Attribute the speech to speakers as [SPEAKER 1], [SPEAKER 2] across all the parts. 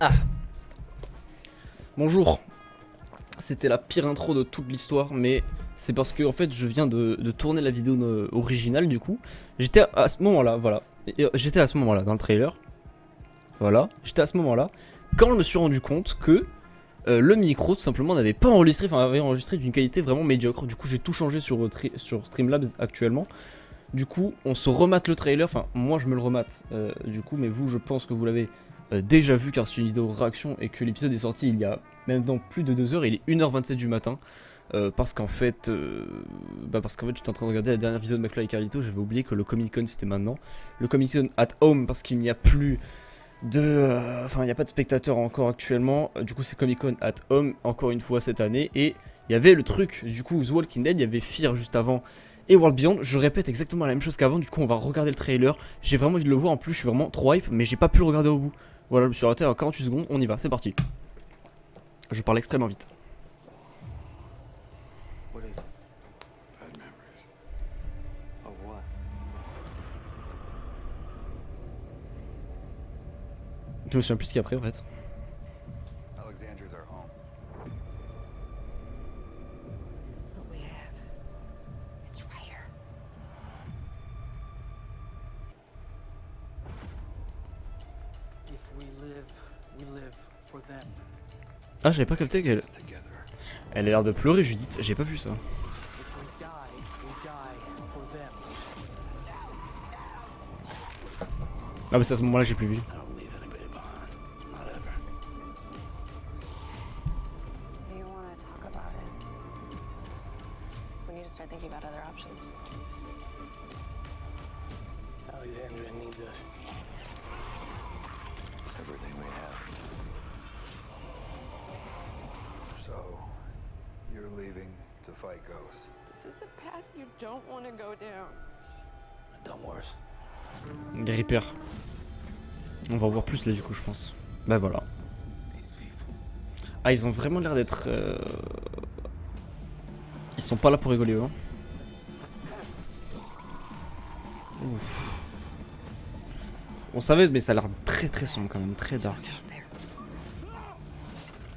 [SPEAKER 1] Ah, bonjour. C'était la pire intro de toute l'histoire, mais c'est parce que en fait je viens de tourner la vidéo originale du coup. J'étais à ce moment-là, voilà. J'étais à ce moment-là dans le trailer. Voilà, j'étais à ce moment-là quand je me suis rendu compte que le micro tout simplement n'avait pas enregistré, enfin avait enregistré d'une qualité vraiment médiocre. Du coup j'ai tout changé sur Streamlabs actuellement. Du coup on se remate le trailer, enfin moi je me le remate du coup, mais vous je pense que vous l'avez déjà vu car c'est une vidéo réaction et que l'épisode est sorti il y a maintenant plus de 2 heures, il est 1h27 du matin. Parce qu'en fait, j'étais en train de regarder la dernière vidéo de McFly et Carlito, j'avais oublié que le Comic Con c'était maintenant. Le Comic Con at home parce qu'il n'y a plus il n'y a pas de spectateurs encore actuellement. Du coup c'est Comic Con at home encore une fois cette année. Et il y avait le truc, du coup The Walking Dead, il y avait Fear juste avant et World Beyond. Je répète exactement la même chose qu'avant, du coup on va regarder le trailer. J'ai vraiment envie de le voir, en plus je suis vraiment trop hype, mais j'ai pas pu le regarder au bout. Voilà, je me suis arrêté à 48 secondes, on y va, c'est parti. Je parle extrêmement vite.
[SPEAKER 2] What is it? Bad memories. Of what?
[SPEAKER 1] Je me souviens plus ce qu'il y a après en fait.
[SPEAKER 2] Alexandria's our home.
[SPEAKER 3] What we have, it's right here.
[SPEAKER 4] If we live for them.
[SPEAKER 1] Ah, j'avais pas capté qu'elle.
[SPEAKER 2] Us together.
[SPEAKER 1] Elle a l'air de pleurer, Judith, j'ai pas vu ça.
[SPEAKER 4] If we die for them.
[SPEAKER 1] Ah, bah c'est à ce moment-là que j'ai plus vu.
[SPEAKER 2] I don't leave anybody behind. Not ever.
[SPEAKER 3] Do you want to talk about it? We need to start thinking about other options.
[SPEAKER 4] Alexandria needs us.
[SPEAKER 2] It's everything we have. So, you're leaving to fight ghosts.
[SPEAKER 3] This is a path you don't want to go down.
[SPEAKER 2] I've done worse.
[SPEAKER 1] Les Reapers. On va en voir plus là du coup, je pense. Bah voilà.
[SPEAKER 2] These people.
[SPEAKER 1] Ah, ils ont vraiment l'air d'être. Ils sont pas là pour rigoler, eux. Hein. Ouf. On savait, mais ça a l'air très très sombre quand même, très dark.
[SPEAKER 3] Out there.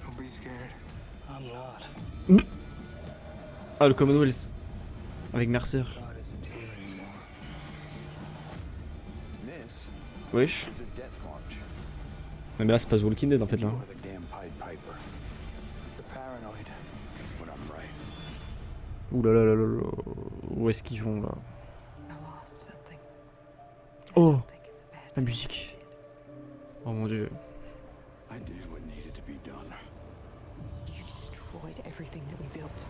[SPEAKER 4] Don't be scared. I'm not.
[SPEAKER 1] Ah, le Commonwealth. Avec Mercer.
[SPEAKER 4] God isn't here anymore.
[SPEAKER 2] This
[SPEAKER 1] Wesh.
[SPEAKER 2] is a death march.
[SPEAKER 1] Mais là, c'est pas The Walking Dead en fait là.
[SPEAKER 2] You are the damn Pied Piper. The paranoid when I'm right.
[SPEAKER 1] Ouh là là là là là. Où est-ce qu'ils vont là?
[SPEAKER 3] I lost something.
[SPEAKER 1] Oh,
[SPEAKER 3] I think it's a bad
[SPEAKER 1] la
[SPEAKER 3] thing.
[SPEAKER 1] musique. Oh mon dieu.
[SPEAKER 2] I did what needed to be done.
[SPEAKER 3] You destroyed everything that we built.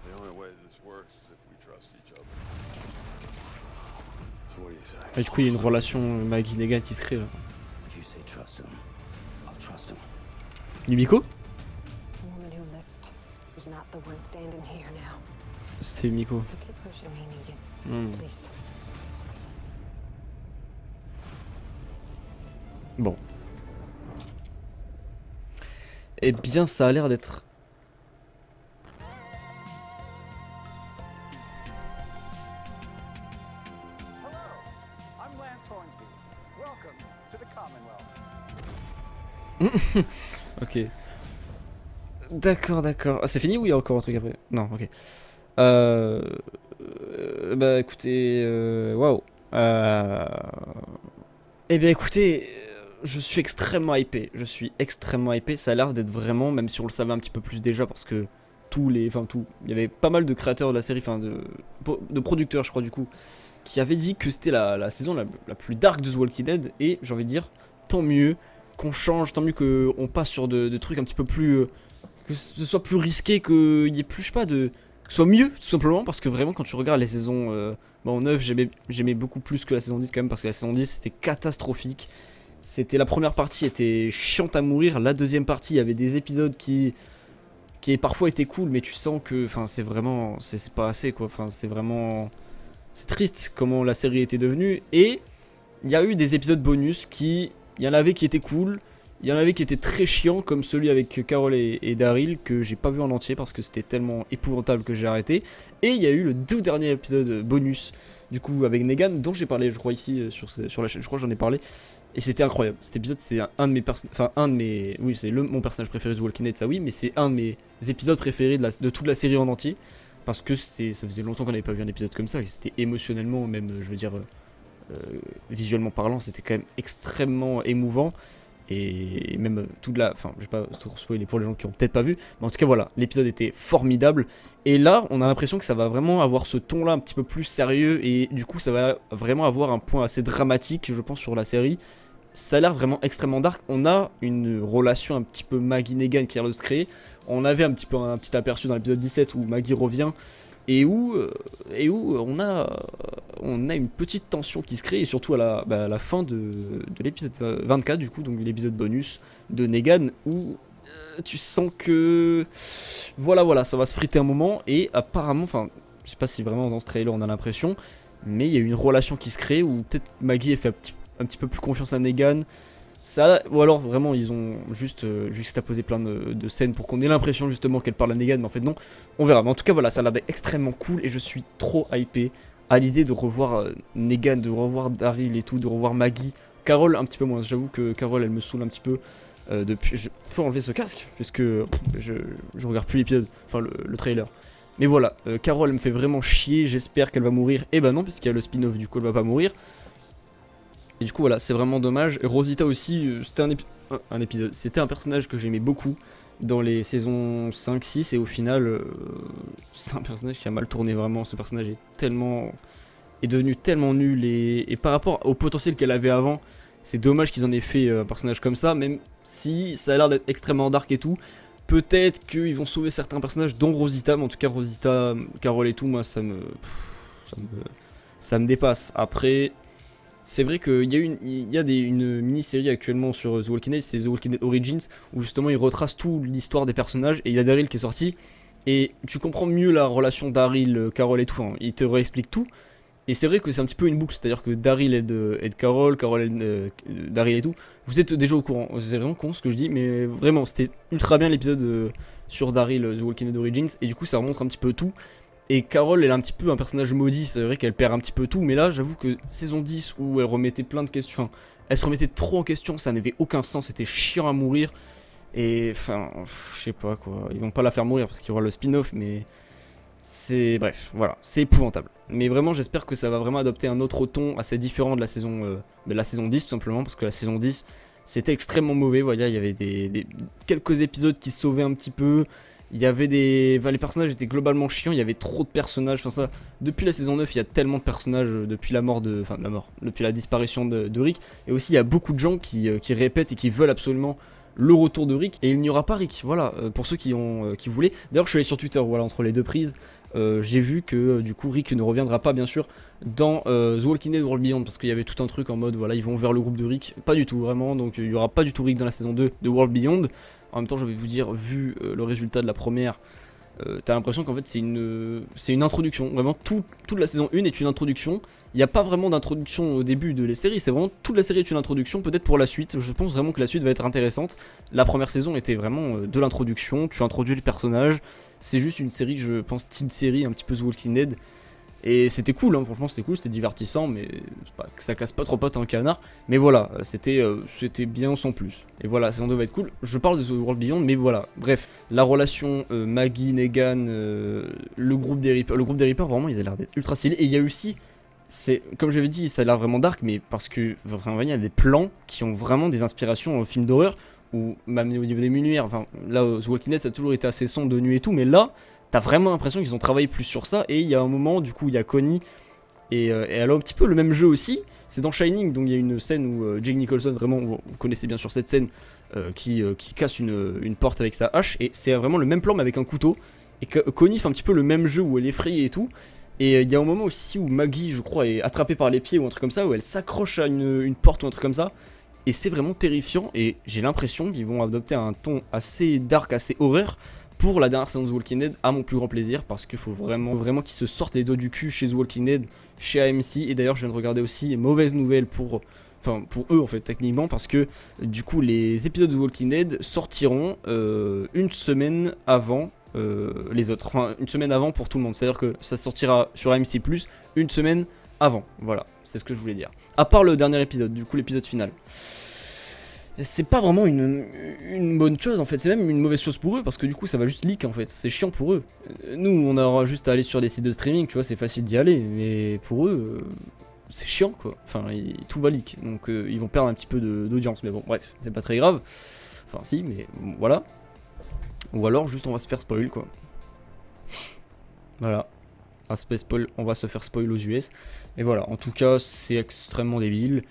[SPEAKER 5] The only way this works is if we trust each other.
[SPEAKER 2] So what do you say?
[SPEAKER 1] Et du coup, il y a une relation Maggie Negan qui se crée là.
[SPEAKER 2] If you say trust him, I'll trust him.
[SPEAKER 1] Yumiko?
[SPEAKER 3] The woman who left was not the one standing here now.
[SPEAKER 1] C'était Yumiko.
[SPEAKER 3] So keep pushing me, Negan.
[SPEAKER 1] Hmm.
[SPEAKER 3] Please.
[SPEAKER 1] Bon. Eh bien, ça a l'air d'être.
[SPEAKER 6] Hello, I'm Lance Hornsby. Welcome to the Commonwealth.
[SPEAKER 1] Ok. D'accord, d'accord. Ah, c'est fini ou il y a encore un truc après? Non, ok. Bah écoutez, waouh. Eh bien écoutez, je suis extrêmement hypé. Je suis extrêmement hypé. Ça a l'air d'être vraiment, même si on le savait un petit peu plus déjà, parce que il y avait pas mal de créateurs de la série, enfin de producteurs, je crois du coup, qui avaient dit que c'était la saison la plus dark de The Walking Dead. Et j'ai envie de dire, tant mieux qu'on change, tant mieux qu'on passe sur de trucs un petit peu plus, que ce soit plus risqué, qu'il y ait plus, je sais pas, que ce soit mieux tout simplement, parce que vraiment quand tu regardes les saisons en 9, j'aimais beaucoup plus que la saison 10 quand même, parce que la saison 10 c'était catastrophique. C'était la première partie était chiante à mourir, la deuxième partie il y avait des épisodes qui parfois étaient cool, mais tu sens que enfin c'est vraiment c'est pas assez quoi, enfin c'est vraiment c'est triste comment la série était devenue. Et il y a eu des épisodes bonus il y en avait qui étaient cool, Il y en avait qui étaient très chiants, comme celui avec Carol et Daryl, que j'ai pas vu en entier parce que c'était tellement épouvantable que j'ai arrêté. Et il y a eu le tout dernier épisode bonus, du coup avec Negan, dont j'ai parlé, je crois, ici sur la chaîne, je crois que j'en ai parlé. Et c'était incroyable. Cet épisode, c'est un de mes personnages. Enfin, oui, c'est mon personnage préféré de The Walking Dead, ça oui, mais c'est un de mes épisodes préférés de toute la série en entier. Parce que ça faisait longtemps qu'on n'avait pas vu un épisode comme ça. Et c'était émotionnellement, même, je veux dire, visuellement parlant, c'était quand même extrêmement émouvant. Et même toute la. Enfin, je vais pas trop spoiler pour les gens qui ont peut-être pas vu. Mais en tout cas, voilà, l'épisode était formidable. Et là, on a l'impression que ça va vraiment avoir ce ton-là un petit peu plus sérieux. Et du coup, ça va vraiment avoir un point assez dramatique, je pense, sur la série. Ça a l'air vraiment extrêmement dark. On a une relation un petit peu Maggie-Negan qui a l'air de se créer. On avait un petit aperçu dans l'épisode 17 où Maggie revient et où on a une petite tension qui se crée, et surtout à la fin de l'épisode 24 du coup, donc l'épisode bonus de Negan, où tu sens que voilà, ça va se friter un moment, et apparemment, enfin je sais pas si vraiment dans ce trailer on a l'impression, mais il y a une relation qui se crée où peut-être Maggie fait un petit peu plus confiance à Negan. Ça, ou alors vraiment ils ont juste juxtaposé plein de scènes pour qu'on ait l'impression justement qu'elle parle à Negan, mais en fait non, on verra. Mais en tout cas voilà, ça a l'air d'être extrêmement cool et je suis trop hypé à l'idée de revoir Negan, de revoir Daryl et tout, de revoir Maggie. Carol un petit peu moins, j'avoue que Carol elle me saoule un petit peu depuis... Je peux enlever ce casque puisque je regarde plus l'épisode, enfin le trailer. Mais voilà, Carol elle me fait vraiment chier, j'espère qu'elle va mourir. Et bah non, puisqu'il y a le spin-off, du coup elle va pas mourir. Et du coup voilà, c'est vraiment dommage. Et Rosita aussi, c'était un épisode, c'était un personnage que j'aimais beaucoup dans les saisons 5-6, et au final, c'est un personnage qui a mal tourné vraiment. Ce personnage est devenu tellement nul, et par rapport au potentiel qu'elle avait avant, c'est dommage qu'ils en aient fait un personnage comme ça, même si ça a l'air d'être extrêmement dark et tout. Peut-être qu'ils vont sauver certains personnages, dont Rosita, mais en tout cas Rosita, Carol et tout, moi ça me dépasse. Après... C'est vrai qu'il y a une mini-série actuellement sur The Walking Dead, c'est The Walking Dead Origins, où justement ils retracent toute l'histoire des personnages, et il y a Daryl qui est sorti, et tu comprends mieux la relation Daryl, Carol et tout, hein, il te réexplique tout, et c'est vrai que c'est un petit peu une boucle, c'est-à-dire que Daryl aide Carol, Carol aide Daryl et tout, vous êtes déjà au courant, c'est vraiment con ce que je dis, mais vraiment c'était ultra bien l'épisode sur Daryl, The Walking Dead Origins, et du coup ça remontre un petit peu tout. Et Carol, elle est un petit peu un personnage maudit, c'est vrai qu'elle perd un petit peu tout, mais là, j'avoue que saison 10, où elle remettait plein de questions, enfin, elle se remettait trop en question, ça n'avait aucun sens, c'était chiant à mourir, et enfin, je sais pas quoi, ils vont pas la faire mourir parce qu'il y aura le spin-off, mais bref, voilà, c'est épouvantable. Mais vraiment, j'espère que ça va vraiment adopter un autre ton assez différent de la saison 10, tout simplement, parce que la saison 10, c'était extrêmement mauvais, voilà, il y avait quelques épisodes qui se sauvaient un petit peu. Il y avait les personnages étaient globalement chiants, il y avait trop de personnages, enfin ça, depuis la saison 9 il y a tellement de personnages depuis depuis la disparition de Rick, et aussi il y a beaucoup de gens qui répètent et qui veulent absolument le retour de Rick, et il n'y aura pas Rick, voilà, pour ceux qui voulaient. D'ailleurs je suis allé sur Twitter, voilà, entre les deux prises, j'ai vu que du coup Rick ne reviendra pas bien sûr dans The Walking Dead World Beyond, parce qu'il y avait tout un truc en mode voilà, ils vont vers le groupe de Rick, pas du tout vraiment, donc il n'y aura pas du tout Rick dans la saison 2 de World Beyond. En même temps, je vais vous dire, vu le résultat de la première, t'as l'impression qu'en fait c'est une introduction. Vraiment, toute la saison 1 est une introduction. Il n'y a pas vraiment d'introduction au début de la série, c'est vraiment toute la série est une introduction, peut-être pour la suite. Je pense vraiment que la suite va être intéressante. La première saison était vraiment de l'introduction, tu introduis les personnages. C'est juste une série, je pense, teen série, un petit peu The Walking Dead. Et c'était cool, hein, franchement c'était cool, c'était divertissant, mais ça casse pas trop pattes un canard. Mais voilà, c'était bien sans plus. Et voilà, la saison 2 va être cool. Je parle de The World Beyond, mais voilà. Bref, la relation Maggie, Negan, le groupe des Reapers, vraiment ils ont l'air d'être ultra stylés. Et il y a aussi, comme j'avais dit, ça a l'air vraiment dark, mais parce que vraiment il y a des plans qui ont vraiment des inspirations aux films d'horreur, ou même au niveau des lumières. Enfin là, The Walking Dead ça a toujours été assez sombre de nuit et tout, mais là... T'as vraiment l'impression qu'ils ont travaillé plus sur ça, et il y a un moment, du coup, il y a Connie, et elle a un petit peu le même jeu aussi, c'est dans Shining, donc il y a une scène où Jack Nicholson, vraiment, vous connaissez bien sûr cette scène, qui casse une porte avec sa hache, et c'est vraiment le même plan mais avec un couteau, et Connie fait un petit peu le même jeu où elle est effrayée et tout, et il y a un moment aussi où Maggie, je crois, est attrapée par les pieds ou un truc comme ça, où elle s'accroche à une porte ou un truc comme ça, et c'est vraiment terrifiant, et j'ai l'impression qu'ils vont adopter un ton assez dark, assez horreur, pour la dernière saison de The Walking Dead, à mon plus grand plaisir, parce qu'il faut vraiment qu'ils se sortent les doigts du cul chez The Walking Dead, chez AMC, et d'ailleurs je viens de regarder aussi, mauvaise nouvelle pour Enfin, pour eux en fait, techniquement, parce que du coup, les épisodes de Walking Dead sortiront une semaine avant les autres. Enfin, une semaine avant pour tout le monde. C'est-à-dire que ça sortira sur AMC+, une semaine avant. Voilà, c'est ce que je voulais dire. À part le dernier épisode, du coup, l'épisode final. C'est pas vraiment une bonne chose en fait, c'est même une mauvaise chose pour eux parce que du coup ça va juste leak en fait, c'est chiant pour eux. Nous on aura juste à aller sur des sites de streaming, tu vois, c'est facile d'y aller, mais pour eux c'est chiant quoi, enfin tout va leak, donc ils vont perdre un petit peu d'audience, mais bon bref, c'est pas très grave, enfin si, mais bon, voilà. Ou alors juste on va se faire spoil quoi. Voilà, on va se faire spoil aux US, et voilà, en tout cas c'est extrêmement débile.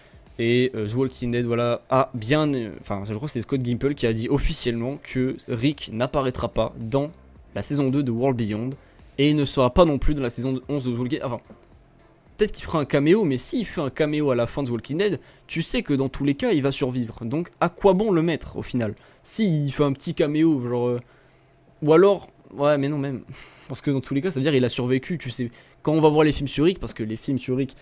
[SPEAKER 1] Et The Walking Dead, voilà, a bien... Enfin, je crois que c'est Scott Gimple qui a dit officiellement que Rick n'apparaîtra pas dans la saison 2 de World Beyond. Et il ne sera pas non plus dans la saison 11 de The Walking Dead. Enfin, peut-être qu'il fera un caméo, mais s'il fait un caméo à la fin de The Walking Dead, tu sais que dans tous les cas, il va survivre. Donc, à quoi bon le mettre, au final? S'il fait un petit caméo, genre... Ou alors... Ouais, mais non, même. Parce que dans tous les cas, ça veut dire qu'il a survécu, tu sais. Quand on va voir les films sur Rick, parce que les films sur Rick...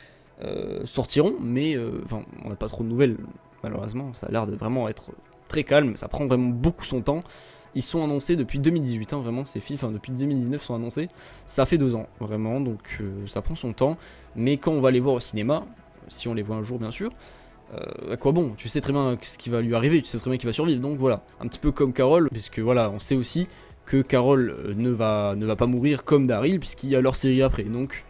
[SPEAKER 1] sortiront, mais enfin, on n'a pas trop de nouvelles malheureusement, ça a l'air de vraiment être très calme, ça prend vraiment beaucoup son temps. Ils sont annoncés depuis 2018, hein, vraiment ces films, enfin depuis 2019 sont annoncés, ça fait 2 ans vraiment, donc ça prend son temps, mais quand on va les voir au cinéma, si on les voit un jour bien sûr, à quoi bon, tu sais très bien ce qui va lui arriver, tu sais très bien qu'il va survivre, donc voilà, un petit peu comme Carol, puisque voilà, on sait aussi que Carol ne va pas mourir comme Daryl, puisqu'il y a leur série après, donc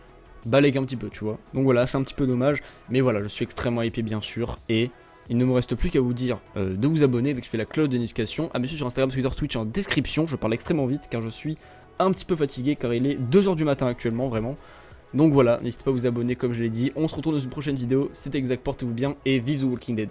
[SPEAKER 1] balèque un petit peu, tu vois. Donc voilà, c'est un petit peu dommage, mais voilà, je suis extrêmement hypé bien sûr, et il ne me reste plus qu'à vous dire de vous abonner, dès que je fais la cloche de notification, à me suivre sur Instagram, Twitter, Twitch en description, je parle extrêmement vite car je suis un petit peu fatigué, car il est 2h du matin actuellement, vraiment. Donc voilà, n'hésitez pas à vous abonner comme je l'ai dit, on se retrouve dans une prochaine vidéo, c'était Exact, portez-vous bien, et vive The Walking Dead.